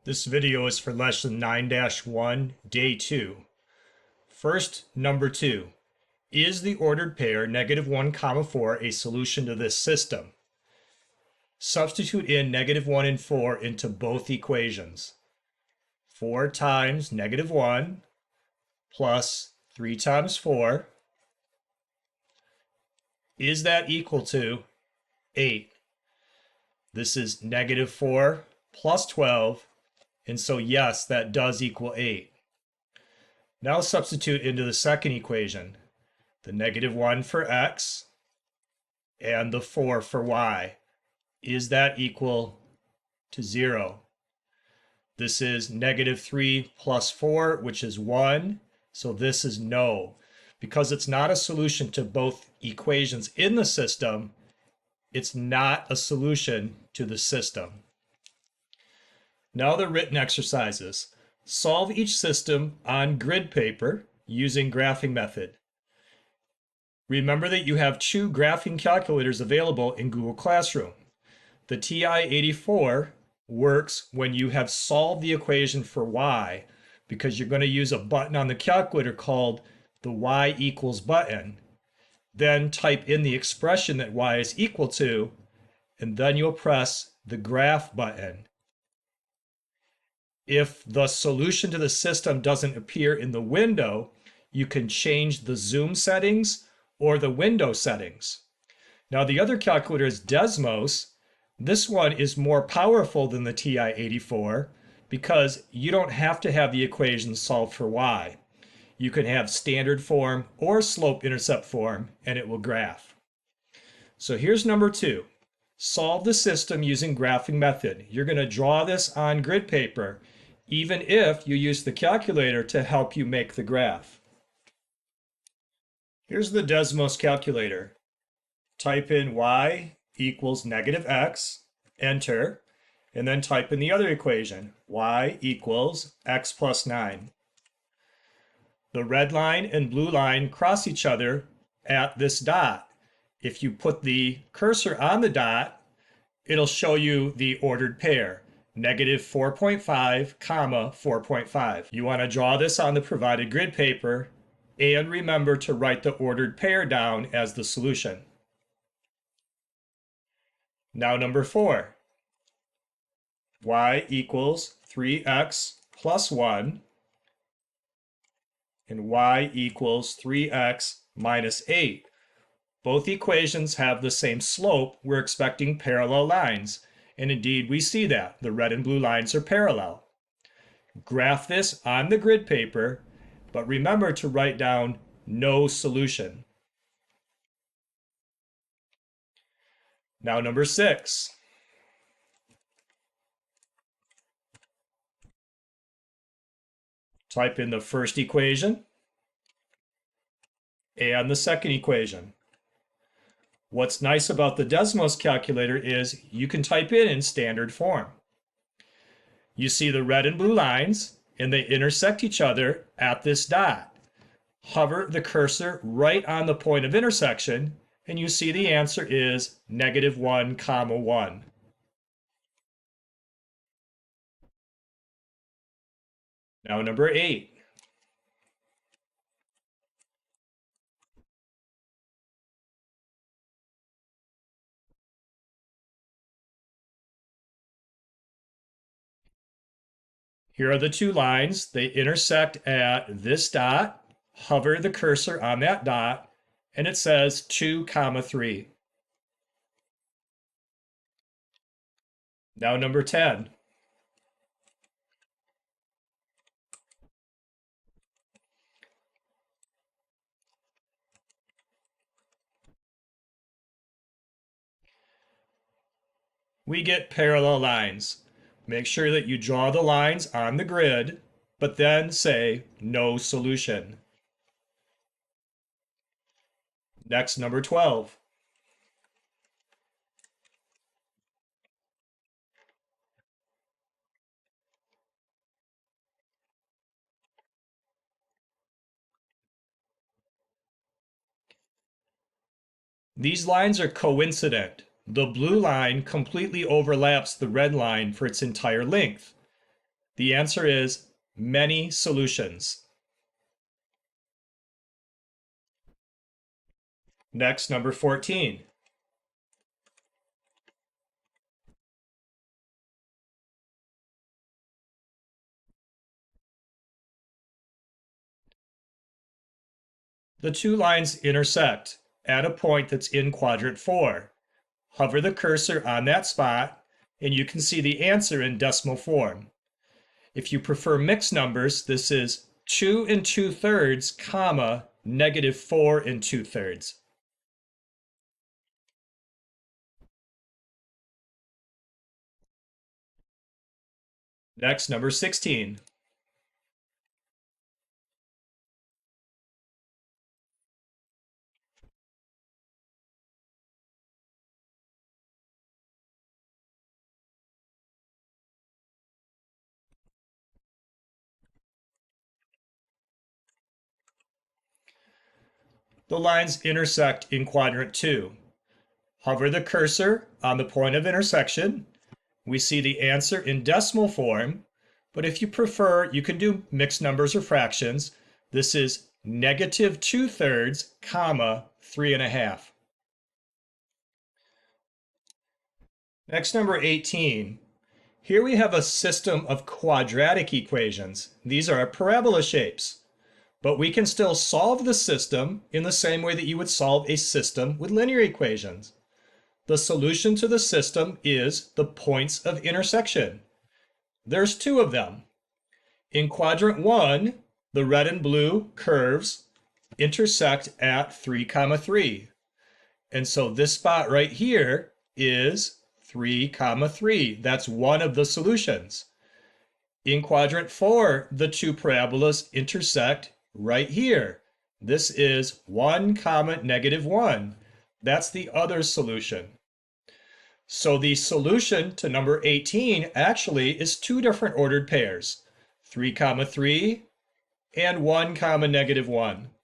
This video is for lesson 9-1, day 2. First, number 2. Is the ordered pair -1, 4 a solution to this system? Substitute in -1 and 4 into both equations. 4 times -1 plus 3 times 4. Is that equal to 8? This is -4 plus 12. And so, yes, that does equal 8. Now substitute into the second equation the -1 for x and the 4 for y. Is that equal to 0? This is -3 plus 4, which is 1. So this is no. Because it's not a solution to both equations in the system, it's not a solution to the system. Now the written exercises. Solve each system on grid paper using graphing method. Remember that you have 2 graphing calculators available in Google Classroom. The TI-84 works when you have solved the equation for y, because you're going to use a button on the calculator called the y equals button. Then type in the expression that y is equal to, and then you'll press the graph button. If the solution to the system doesn't appear in the window, you can change the zoom settings or the window settings. Now the other calculator is Desmos. This one is more powerful than the TI-84 because you don't have to have the equations solved for y. You can have standard form or slope-intercept form and it will graph. So here's number 2. Solve the system using graphing method. You're going to draw this on grid paper even if you use the calculator to help you make the graph. Here's the Desmos calculator. Type in y equals -x, enter, and then type in the other equation, y equals x plus 9. The red line and blue line cross each other at this dot. If you put the cursor on the dot, it'll show you the ordered pair. -4.5, 4.5. You want to draw this on the provided grid paper and remember to write the ordered pair down as the solution. Now number 4. Y equals 3x plus 1 and y equals 3x minus 8. Both equations have the same slope. We're expecting parallel lines. And indeed, we see that. The red and blue lines are parallel. Graph this on the grid paper, but remember to write down no solution. Now number 6. Type in the first equation and the second equation. What's nice about the Desmos calculator is you can type in standard form. You see the red and blue lines, and they intersect each other at this dot. Hover the cursor right on the point of intersection, and you see the answer is -1, 1. Now number 8. Here are the 2 lines. They intersect at this dot. Hover the cursor on that dot, and it says 2, 3. Now number 10. We get parallel lines. Make sure that you draw the lines on the grid, but then say no solution. Next, number 12. These lines are coincident. The blue line completely overlaps the red line for its entire length. The answer is many solutions. Next, number 14. The two lines intersect at a point that's in quadrant 4. Hover the cursor on that spot, and you can see the answer in decimal form. If you prefer mixed numbers, this is 2 2/3, comma, -4 2/3. Next, number 16. The lines intersect in quadrant 2. Hover the cursor on the point of intersection. We see the answer in decimal form, but if you prefer, you can do mixed numbers or fractions. This is -2/3, comma, 3.5. Next, number 18. Here we have a system of quadratic equations. These are parabola shapes, but we can still solve the system in the same way that you would solve a system with linear equations. The solution to the system is the points of intersection. There's two of them. In quadrant 1, the red and blue curves intersect at 3, 3. And so this spot right here is 3, 3. That's one of the solutions. In quadrant 4, the two parabolas intersect right here. This is 1, -1. That's the other solution. So the solution to number 18 actually is two different ordered pairs, 3, 3 and 1, -1.